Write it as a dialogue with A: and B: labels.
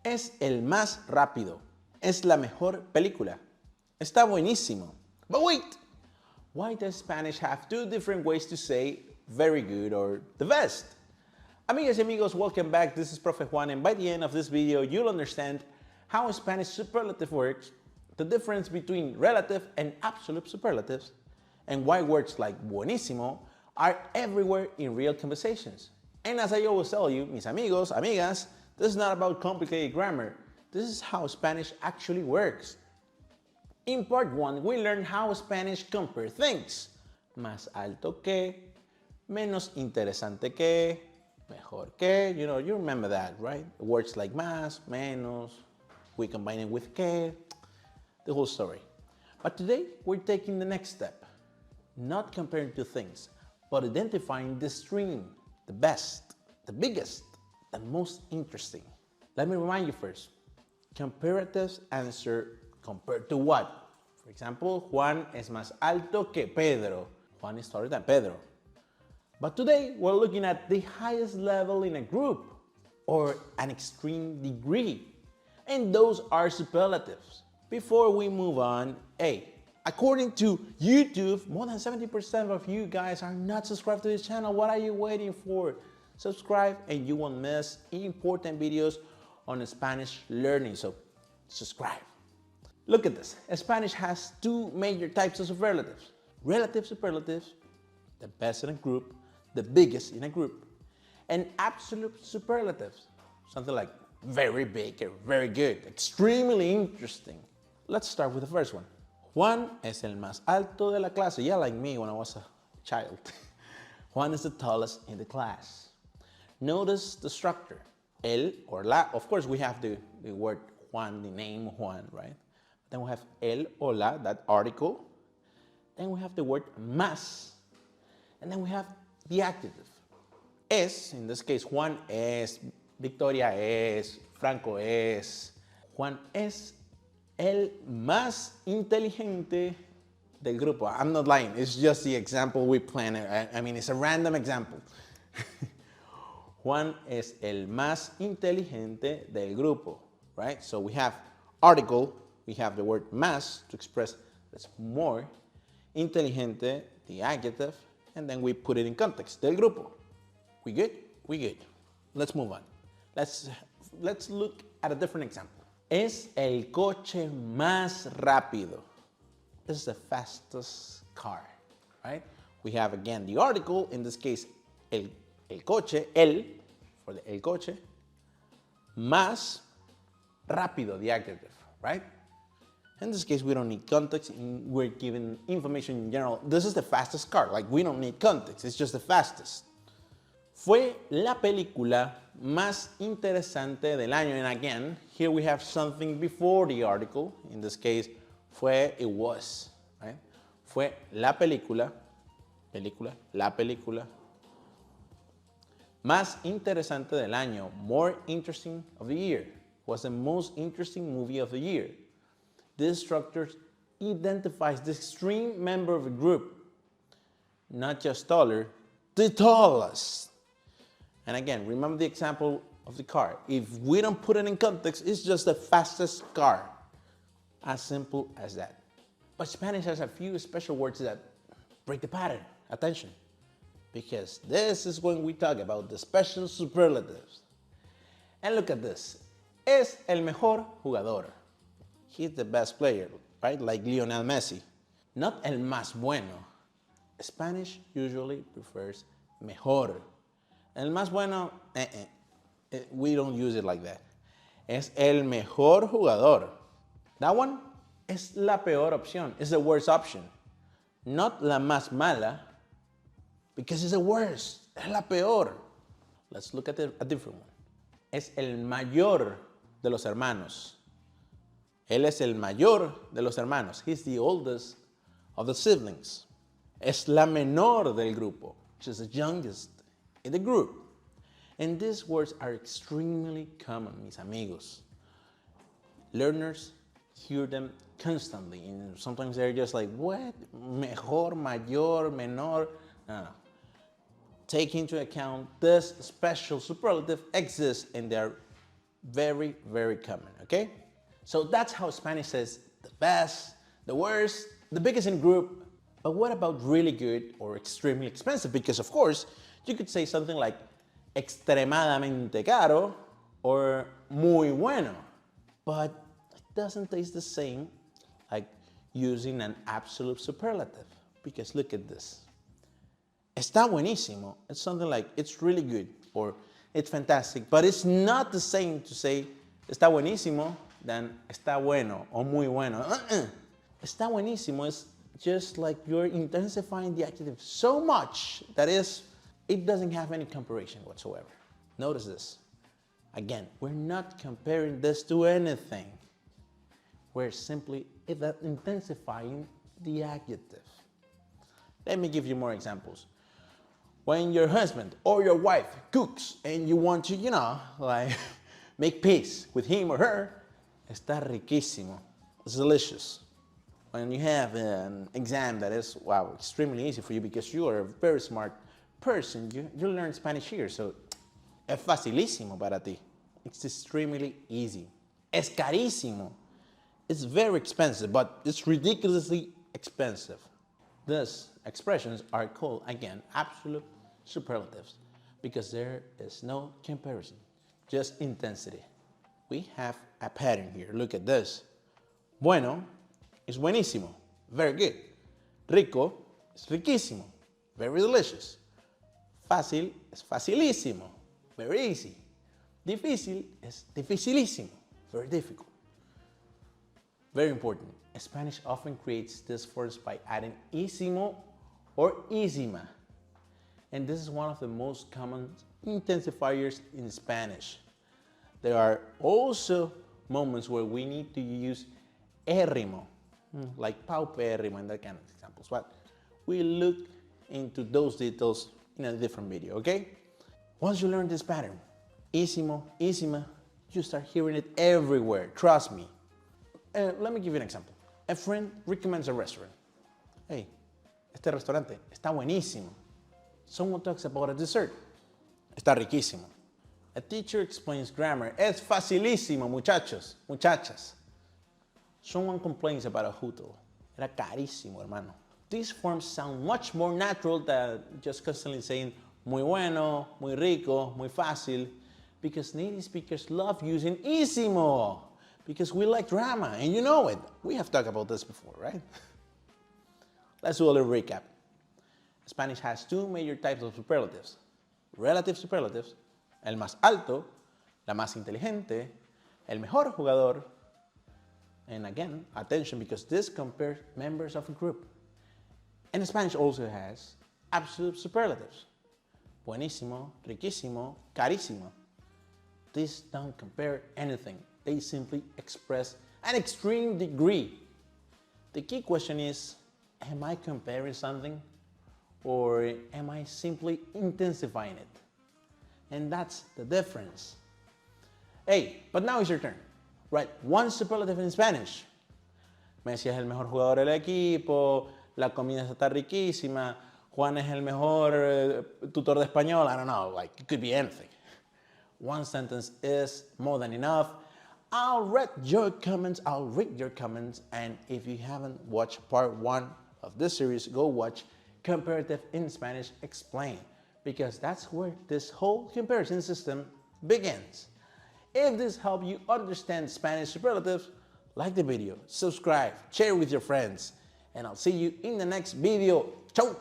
A: Es el más rápido. Es la mejor película. Está buenísimo. But wait! Why does Spanish have two different ways to say very good or the best? Amigas y amigos, welcome back. This is Profe Juan, and by the end of this video, you'll understand how Spanish superlative works, the difference between relative and absolute superlatives, and why words like buenísimo are everywhere in real conversations. And as I always tell you, mis amigos, amigas, this is not about complicated grammar. This is how Spanish actually works. In part 1, we learned how Spanish compares things. Más alto que, menos interesante que, mejor que, you remember that, right? Words like más, menos, we combine it with que, the whole story. But today, we're taking the next step. Not comparing two things, but identifying the stream, the best, the biggest, the most interesting. Let me remind you first. Comparatives answer compared to what? For example, Juan es más alto que Pedro. Juan is taller than Pedro. But today, we're looking at the highest level in a group, or an extreme degree. And those are superlatives. Before we move on, according to YouTube, more than 70% of you guys are not subscribed to this channel. What are you waiting for? Subscribe and you won't miss important videos on Spanish learning, so subscribe. Look at this. Spanish has two major types of superlatives. Relative superlatives, the best in a group, the biggest in a group, and absolute superlatives, something like very big or very good, extremely interesting. Let's start with the first one. Juan es el más alto de la clase. Yeah, like me when I was a child. Juan is the tallest in the class. Notice the structure. El or la. Of course, we have the word Juan, the name Juan, right? Then we have el or la, that article. Then we have the word más. And then we have the adjective. Es, in this case, Juan es, Victoria es, Franco es. Juan es el más inteligente del grupo. I'm not lying, it's just the example we planned. I mean, it's a random example. Juan es el más inteligente del grupo, right? So we have article, we have the word más to express that's more, inteligente, the adjective, and then we put it in context, del grupo. We good? We good. Let's move on. Let's look at a different example. Es el coche más rápido. This is the fastest car, right? We have again the article, in this case, el coche, el, for the el coche, más rápido, the adjective, right? In this case, we don't need context, we're given information in general. This is the fastest car, like we don't need context, it's just the fastest. Fue la película más interesante del año. And again, here we have something before the article. In this case, fue, it was, right? Fue la película, la película, más interesante del año, more interesting of the year, was the most interesting movie of the year. This structure identifies the extreme member of a group, not just taller, the tallest. And again, remember the example of the car. If we don't put it in context, it's just the fastest car. As simple as that. But Spanish has a few special words that break the pattern. Attention. Because this is when we talk about the special superlatives. And look at this. Es el mejor jugador. He's the best player, right? Like Lionel Messi. Not el más bueno. Spanish usually prefers mejor. El más bueno, we don't use it like that. Es el mejor jugador. That one es la peor opción. It's the worst option. Not la más mala, because it's the worst. Es la peor. Let's look at a different one. Es el mayor de los hermanos. Él es el mayor de los hermanos. He's the oldest of the siblings. Es la menor del grupo, which is the youngest in the group. And these words are extremely common, mis amigos. Learners hear them constantly, and sometimes they're just like, what? Mejor, mayor, menor? No. Take into account this special superlative exists and they're Very, very common, okay? So that's how Spanish says the best, the worst, the biggest in group. But what about really good or extremely expensive? Because of course, you could say something like extremadamente caro or muy bueno. But it doesn't taste the same like using an absolute superlative. Because look at this. Está buenísimo. It's something like it's really good or it's fantastic. But it's not the same to say está buenísimo than está bueno or muy bueno. Está buenísimo is just like you're intensifying the adjective so much that it doesn't have any comparison whatsoever. Notice this. Again, we're not comparing this to anything. We're simply intensifying the adjective. Let me give you more examples. When your husband or your wife cooks and you want to, like make peace with him or her, está riquísimo. It's delicious. When you have an exam that is, wow, extremely easy for you because you are a very smart person, you learn Spanish here, so es facilísimo para ti. It's extremely easy. Es carísimo. It's very expensive, but it's ridiculously expensive. These expressions are called, again, absolute superlatives because there is no comparison, just intensity. We have a pattern here. Look at this. Bueno is buenísimo, very good. Rico is riquísimo, very delicious. Fácil is facilísimo, very easy. Difícil is dificilísimo, very difficult. Very important. Spanish often creates these forms by adding ísimo or ísima. And this is one of the most common intensifiers in Spanish. There are also moments where we need to use érrimo, like paupérrimo and that kind of examples. But we'll look into those details in a different video, okay? Once you learn this pattern, ísimo, ísima, you start hearing it everywhere, trust me. Let me give you an example. A friend recommends a restaurant. Hey, este restaurante está buenísimo. Someone talks about a dessert. Está riquísimo. A teacher explains grammar. Es facilísimo, muchachos, muchachas. Someone complains about a hotel. Era carísimo, hermano. These forms sound much more natural than just constantly saying muy bueno, muy rico, muy fácil, because native speakers love using ísimo. Because we like drama, and you know it. We have talked about this before, right? Let's do a little recap. Spanish has two major types of superlatives. Relative superlatives, el más alto, la más inteligente, el mejor jugador, and again, attention, because this compares members of a group. And Spanish also has absolute superlatives. Buenísimo, riquísimo, carísimo. These don't compare anything. They simply express an extreme degree. The key question is, am I comparing something or am I simply intensifying it? And that's the difference. Hey, but now it's your turn. Write one superlative in Spanish. Messi es el mejor jugador del equipo, la comida está riquísima, Juan es el mejor tutor de español, I don't know, like it could be anything. One sentence is more than enough. I'll read your comments, and if you haven't watched part 1 of this series, go watch Comparative in Spanish Explained, because that's where this whole comparison system begins. If this helped you understand Spanish superlatives, like the video, subscribe, share with your friends, and I'll see you in the next video. Ciao!